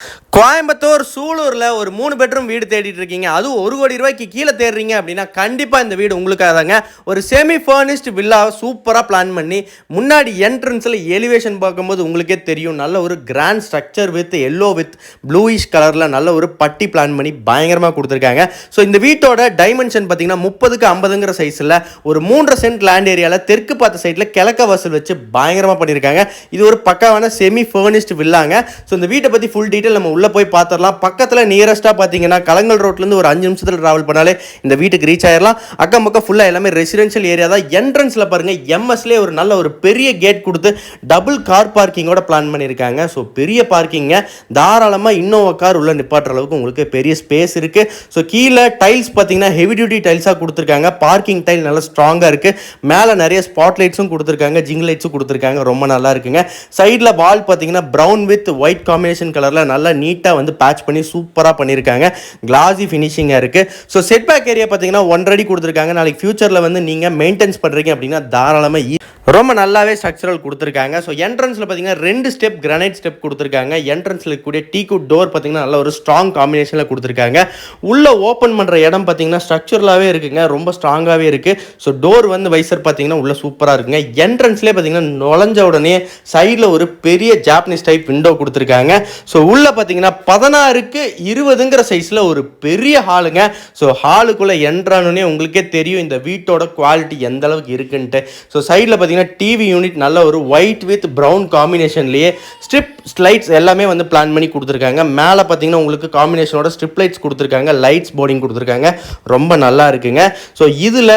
கோயம்புத்தூர் சூலூரில் ஒரு 3 பெட்ரூம் வீடு தேடிட்டு இருக்கீங்க, அதுவும் 1 கோடி ரூபாய்க்கு கீழே தேடுறீங்க அப்படின்னா கண்டிப்பாக இந்த வீடு உங்களுக்காக தாங்க. ஒரு செமி ஃபர்னிஷ்டு வில்லாவை சூப்பராக பிளான் பண்ணி முன்னாடி என்ட்ரன்ஸில் எலிவேஷன் பார்க்கும்போது உங்களுக்கே தெரியும், நல்ல ஒரு grand structure with yellow with bluish கலரில் நல்ல ஒரு பட்டி பிளான் பண்ணி பயங்கரமாக கொடுத்துருக்காங்க. ஸோ இந்த வீட்டோட டைமென்ஷன் பார்த்தீங்கன்னா 30க்கு 50ங்கிற சைஸில் ஒரு 3.5 சென்ட் லேண்ட் ஏரியாவில் தெற்கு பார்த்த சைடில் கிழக்க வாசல் வச்சு பயங்கரமாக பண்ணியிருக்காங்க. இது ஒரு பக்காவான செமி ஃபர்னிஷ்டு வில்லாங்க. ஸோ இந்த வீட்டை பற்றி ஃபுல் டீட்டெயில் நம்ம உள்ள போய் பார்த்துடலாம். பக்கத்தில் நியரஸ்ட்டாக பார்த்தீங்கன்னா கலங்கல் ரோட்லேருந்து ஒரு 5 நிமிஷத்தில் ட்ராவல் பண்ணாலே இந்த வீட்டுக்கு ரீச் ஆயிடலாம். அக்கம் பக்கம் ஃபுல்லாக எல்லாமே ரெசிடென்ஷியல் ஏரியா தான். என்ட்ரன்ஸில் பாருங்கள், எம்எஸ்லேயே ஒரு நல்ல ஒரு பெரிய கேட் கொடுத்து டபுள் கார் பார்க்கிங்கோட பிளான் பண்ணியிருக்காங்க. ஸோ பெரிய பார்க்கிங்க, தாராளமாக இன்னோவா கார் உள்ள நிப்பாட்டுற அளவுக்கு உங்களுக்கு பெரிய ஸ்பேஸ் இருக்குது. ஸோ கீழே டைல்ஸ் பார்த்தீங்கன்னா ஹெவி டியூட்டி டைல்ஸாக கொடுத்துருக்காங்க. பார்க்கிங் டைல் நல்லா ஸ்ட்ராங்காக இருக்குது. மேலே நிறைய ஸ்பாட் லைட்ஸும் கொடுத்துருக்காங்க, ஜிங் லைட்ஸும் கொடுத்துருக்காங்க. ரொம்ப நல்லா இருக்குங்க. சைடில் வால் பார்த்தீங்கன்னா ப்ரௌன் வித் ஒயிட் காம்பினேஷன் கலரில் நல்லா நீட்டாக வந்து பேட்ச் பண்ணி சூப்பராக பண்ணியிருக்காங்க. கிளாஸி ஃபினிஷிங்காக இருக்குது. ஸோ செட் பேக் ஏரியா பார்த்தீங்கன்னா 1 அடி கொடுத்துருக்காங்க. நாளைக்கு ஃபியூச்சரில் வந்து நீங்கள் மெயின்டைன்ஸ் பண்ணுறீங்க அப்படின்னா தாராளமாக ரொம்ப நல்லாவே ஸ்ட்ரக்சரல் கொடுத்துருக்காங்க. ஸோ என்ட்ரன்ஸில் பார்த்தீங்கன்னா 2 ஸ்டெப் கிரானைட் ஸ்டெப் கொடுத்துருக்காங்க. என்ட்ரன்ஸில் இருக்கக்கூடிய டீக்குட் டோர் பார்த்தீங்கன்னா நல்ல ஒரு ஸ்ட்ராங் காம்பினேஷனில் கொடுத்துருக்காங்க. உள்ளே ஓப்பன் பண்ணுற இடம் பார்த்தீங்கன்னா ஸ்ட்ரக்சரலாகவே இருக்குங்க, ரொம்ப ஸ்ட்ராங்காகவே இருக்குது. ஸோ டோர் வந்து வைசர் பார்த்தீங்கன்னா உள்ள சூப்பராக இருக்குங்க. என்ட்ரன்ஸ்லேயே பார்த்தீங்கன்னா நுழைஞ்ச உடனே சைடில் ஒரு பெரிய ஜாப்பனீஸ் டைப் விண்டோ கொடுத்துருக்காங்க. ஸோ உள்ளே பார்த்தீங்கன்னா 16க்கு 20ங்கிற சைஸில் ஒரு பெரிய ஹாலுங்க. ஸோ ஹாலுக்குள்ளே என்ட்ரானே உங்களுக்கே தெரியும் இந்த வீட்டோட குவாலிட்டி எந்த அளவுக்கு இருக்குன்ட்டு. ஸோ சைடில் பார்த்தீங்கன்னா டிவி யூனிட் நல்ல ஒரு ஒயிட் வித் ப்ரௌன் காம்பினேஷன்லேயே ஸ்ட்ரிப் லைட்ஸ் எல்லாமே வந்து பிளான் பண்ணி கொடுத்துருக்காங்க. மேலே பார்த்தீங்கன்னா உங்களுக்கு காம்பினேஷனோட ஸ்ட்ரிப் லைட்ஸ் கொடுத்துருக்காங்க, லைட்ஸ் போர்டிங் கொடுத்துருக்காங்க. ரொம்ப நல்லா இருக்குங்க. ஸோ இதில்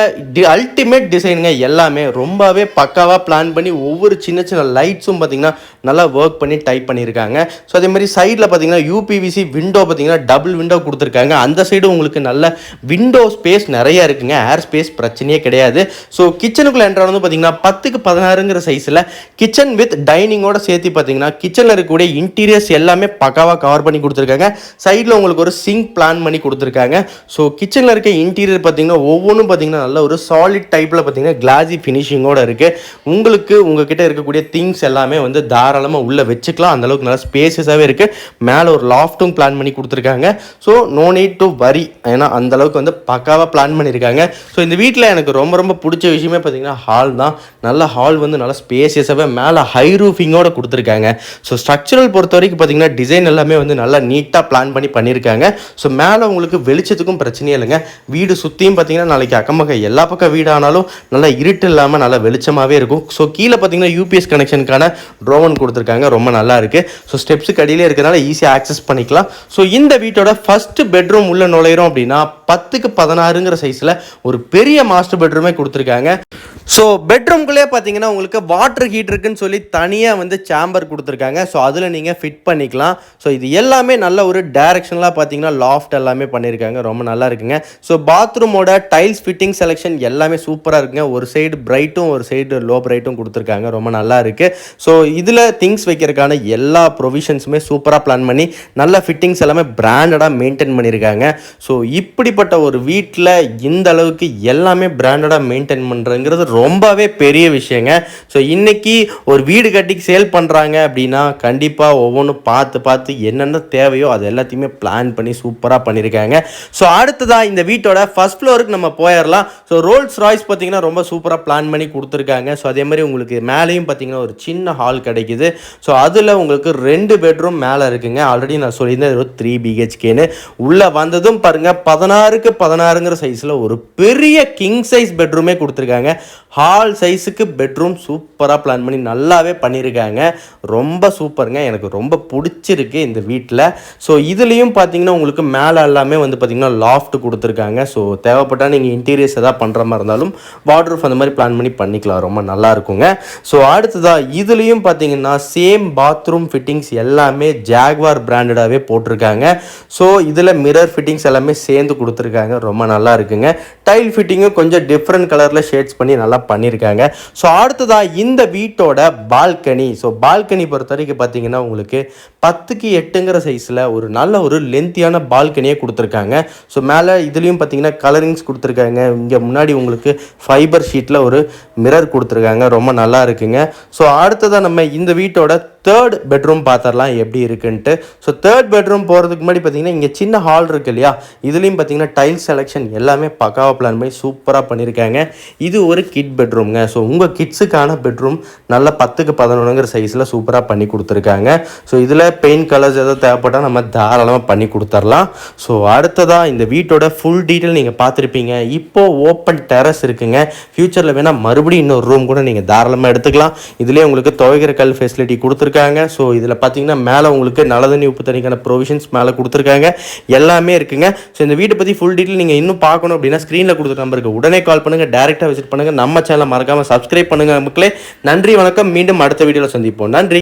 அல்டிமேட் டிசைனுங்க, எல்லாமே ரொம்பவே பக்காவாக பிளான் பண்ணி ஒவ்வொரு சின்ன சின்ன லைட்ஸும் பார்த்தீங்கன்னா நல்லா ஒர்க் பண்ணி டைப் பண்ணியிருக்காங்க. ஸோ அதே மாதிரி சைடில் பார்த்தீங்கன்னா யூபிவிசி விண்டோ பார்த்தீங்கன்னா டபுள் விண்டோ கொடுத்துருக்காங்க. அந்த சைடு உங்களுக்கு நல்ல விண்டோ ஸ்பேஸ் நிறைய இருக்குங்க, ஏர் ஸ்பேஸ் பிரச்சனையே கிடையாது. ஸோ கிச்சனுக்குள்ளே என்ட்ரானது பார்த்தீங்கன்னா 10க்கு 16ங்கிற சைஸில் கிச்சன் வித் டைனிங்கோட சேர்த்து பார்த்தீங்கன்னா கிச்சனில் இருக்கக்கூடிய இன்டீரியர்ஸ் எல்லாமே பக்காவாக கவர் பண்ணி கொடுத்துருக்காங்க. சைடில் உங்களுக்கு ஒரு சிங்க் பிளான் பண்ணி கொடுத்துருக்காங்க. ஸோ கிச்சனில் இருக்க இன்டீரியர் பார்த்தீங்கன்னா ஒவ்வொன்றும் பார்த்தீங்கன்னா நல்ல ஒரு சாலிட் டைப்பில் பார்த்தீங்கன்னா கிளாஸி ஃபினிஷிங்கோட இருக்குது. உங்களுக்கு உங்ககிட்ட இருக்கக்கூடிய திங்ஸ் எல்லாமே வந்து தாராளமாக உள்ளே வச்சுக்கலாம், அந்தளவுக்கு நல்லா ஸ்பேசஸாகவே இருக்குது. மேலே ஒரு லாஃப்ட்டும் பிளான் பண்ணி கொடுத்துருக்காங்க. So no need to worry, ஏன்னா அந்தளவுக்கு வந்து பக்காவாக பிளான் பண்ணியிருக்காங்க. ஸோ இந்த வீட்டில் எனக்கு ரொம்ப ரொம்ப பிடிச்ச விஷயமே பார்த்தீங்கன்னா ஹால் தான். நல்ல ஹால் வந்து நல்லா ஸ்பேசியஸாகவே மேலே ஹை ரூஃபிங்கோட கொடுத்துருக்காங்க. ஸோ ஸ்ட்ரக்சரல் பொறுத்த வரைக்கும் பார்த்தீங்கன்னா டிசைன் எல்லாமே வந்து நல்லா நீட்டாக பிளான் பண்ணி பண்ணியிருக்காங்க. ஸோ மேலே உங்களுக்கு வெளிச்சத்துக்கும் பிரச்சனையே இல்லைங்க. வீடு சுற்றியும் பார்த்தீங்கன்னா நாளைக்கு அக்கம்பக்கம் எல்லா பக்கம் வீடு ஆனாலும் நல்லா இருட்டு இல்லாமல் நல்லா வெளிச்சமாகவே இருக்கும். ஸோ கீழே பார்த்தீங்கன்னா யூபிஎஸ் கனெக்ஷனுக்கான ட்ரோவன் கொடுத்துருக்காங்க, ரொம்ப நல்லா இருக்குது. ஸோ ஸ்டெப்ஸுக்கு அடியிலே இருக்கிறனால ஈஸியாக ஆக்சஸ் பண்ணிக்கலாம். ஸோ இந்த வீட்டோட ஃபஸ்ட்டு பெட்ரூம் உள்ள நுழையிறோம் அப்படின்னா 10க்கு 16ங்கிற சைஸில் ஒரு பெரிய மாஸ்டர் பெட்ரூமே கொடுத்துருக்காங்க. ஸோ பெட்ரூம்குள்ளே பார்த்தீங்கன்னா உங்களுக்கு வாட்டர் ஹீட்டருக்குன்னு சொல்லி தனியாக வந்து சேம்பர் கொடுத்துருக்காங்க. ஸோ அதில் நீங்கள் ஃபிட் பண்ணிக்கலாம். ஸோ இது எல்லாமே நல்ல ஒரு டைரக்ஷனலாக பார்த்தீங்கன்னா லாஃப்ட் எல்லாமே பண்ணியிருக்காங்க, ரொம்ப நல்லா இருக்குங்க. ஸோ பாத்ரூமோட டைல்ஸ் ஃபிட்டிங் செலெக்ஷன் எல்லாமே சூப்பராக இருக்குங்க. ஒரு சைடு பிரைட்டும் ஒரு சைடு லோ பிரைட்டும் கொடுத்துருக்காங்க, ரொம்ப நல்லா இருக்குது. ஸோ இதில் திங்ஸ் வைக்கிறதுக்கான எல்லா ப்ரொவிஷன்ஸுமே சூப்பராக பிளான் பண்ணி நல்ல ஃபிட்டிங்ஸ் எல்லாமே பிராண்டடாக மெயின்டைன் பண்ணியிருக்காங்க. ஸோ இப்படிப்பட்ட ஒரு வீட்டில் இந்த அளவுக்கு எல்லாமே பிராண்டடாக மெயின்டைன் பண்ணுறங்கிறது ரொம்பவே பெரிய விஷயங்க. ஸோ இன்றைக்கி ஒரு வீடு கட்டி சேல் பண்ணுறாங்க அப்படின்னா கண்டிப்பாக ஒவ்வொன்றும் பார்த்து பார்த்து என்னென்ன தேவையோ அது எல்லாத்தையுமே பிளான் பண்ணி சூப்பராக பண்ணியிருக்காங்க. ஸோ அடுத்ததாக இந்த வீட்டோட ஃபர்ஸ்ட் ஃப்ளோருக்கு நம்ம போயிடலாம். ஸோ ரோல்ஸ் ராய்ஸ் பார்த்தீங்கன்னா ரொம்ப சூப்பராக பிளான் பண்ணி கொடுத்துருக்காங்க. ஸோ அதே மாதிரி உங்களுக்கு மேலேயும் பார்த்தீங்கன்னா ஒரு சின்ன ஹால் கிடைக்குது. ஸோ அதில் உங்களுக்கு 2 பெட்ரூம் மேலே இருக்குங்க. ஆல்ரெடி நான் சொல்லியிருந்தேன் ஒரு 3 BHKன்னு. உள்ளே வந்ததும் பாருங்கள் 16க்கு 16ங்கிற சைஸில் ஒரு பெரிய கிங் சைஸ் பெட்ரூமே கொடுத்துருக்காங்க. ஹால் சைஸுக்கு பெட்ரூம் சூப்பராக பிளான் பண்ணி நல்லாவே பண்ணியிருக்காங்க, ரொம்ப சூப்பருங்க. எனக்கு ரொம்ப பிடிச்சிருக்கு இந்த வீட்டில். ஸோ இதுலேயும் பார்த்தீங்கன்னா உங்களுக்கு மேலே எல்லாமே வந்து பார்த்திங்கன்னா லாஃப்ட் கொடுத்துருக்காங்க. ஸோ தேவைப்பட்டால் நீங்கள் இன்டீரியர்ஸ் எதாவது பண்ணுற மாதிரி இருந்தாலும் வார்ட்ரூஃப் அந்த மாதிரி பிளான் பண்ணி பண்ணிக்கலாம், ரொம்ப நல்லா இருக்குங்க. ஸோ அடுத்ததாக இதுலேயும் பார்த்தீங்கன்னா சேம் பாத்ரூம் ஃபிட்டிங்ஸ் எல்லாமே ஜாக்வார் பிராண்டடாகவே போட்டிருக்காங்க. ஸோ இதில் மிரர் ஃபிட்டிங்ஸ் எல்லாமே சேர்ந்து கொடுத்துருக்காங்க, ரொம்ப நல்லா இருக்குங்க. டைல் ஃபிட்டிங்கும் கொஞ்சம் டிஃப்ரெண்ட் கலரில் ஷேட்ஸ் பண்ணி நல்லா பண்ணியிருக்காங்க. ஸோ அடுத்ததாக இந்த வீட்டோட பால்கனி. ஸோ பால்கனி பொறுத்த வரைக்கும் பார்த்தீங்கன்னா உங்களுக்கு 10க்கு 8ங்கிற சைஸில் ஒரு நல்ல ஒரு லென்த்தியான பால்கனியே கொடுத்துருக்காங்க. ஸோ மேலே இதுலேயும் பார்த்தீங்கன்னா கலரிங்ஸ் கொடுத்துருக்காங்க. இங்கே முன்னாடி உங்களுக்கு ஃபைபர் ஷீட்டில் ஒரு மிரர் கொடுத்துருக்காங்க, ரொம்ப நல்லா இருக்குங்க. ஸோ அடுத்ததாக நம்ம இந்த வீட்டோட தேர்ட் பெட்ரூம் பார்த்துடலாம் எப்படி இருக்குன்ட்டு. ஸோ தேர்ட் பெட்ரூம் போகிறதுக்கு முன்னாடி பார்த்தீங்கன்னா இங்கே சின்ன ஹால் இருக்குது இல்லையா, இதுலேயும் பார்த்தீங்கன்னா டைல்ஸ் செலெக்ஷன் எல்லாமே பக்காவாக பிளான் பண்ணி சூப்பராக பண்ணியிருக்காங்க. இது ஒரு கிட் பெட்ரூம்ங்க. ஸோ உங்கள் கிட்ஸுக்கான பெட்ரூம் நல்ல 10க்கு 11ங்கிற சைஸில் சூப்பராக பண்ணி கொடுத்துருக்காங்க. ஸோ இதில் பெயிண்ட் கலர்ஸ் எதாவது தேவைப்பட்டால் நம்ம தாராளமாக பண்ணி கொடுத்துர்லாம். ஸோ அடுத்ததாக இந்த வீட்டோட ஃபுல் டீட்டெயில் நீங்கள் பார்த்துருப்பீங்க. இப்போது ஓப்பன் டெரஸ் இருக்குங்க. ஃப்யூச்சரில் வேணால் மறுபடியும் இன்னொரு ரூம் கூட நீங்கள் தாராளமாக எடுத்துக்கலாம். இதுலேயே உங்களுக்கு துவைக்கிற கல் ஃபெசிலிட்டி கொடுத்துருக்காங்க. ஸோ இதில் பார்த்தீங்கன்னா மேலே உங்களுக்கு நல்ல தண்ணி உப்பு தண்ணிக்கான ப்ரொவிஷன்ஸ் மேலே கொடுத்துருக்காங்க. எல்லாமே இருக்குங்க. ஸோ இந்த வீட்டை பற்றி ஃபுல் டீட்டெயில் நீங்கள் இன்னும் பார்க்கணும் அப்படின்னா ஸ்க்ரீனில் கொடுத்த நம்பருக்கு உடனே கால் பண்ணுங்கள், டேரெக்டாக விசிட் பண்ணுங்கள். நம்ம சேனலை மறக்காமல் சப்ஸ்கிரைப் பண்ணுங்கள் மக்களே. நன்றி, வணக்கம். மீண்டும் அடுத்த வீடியோவில் சந்திப்போம். நன்றி.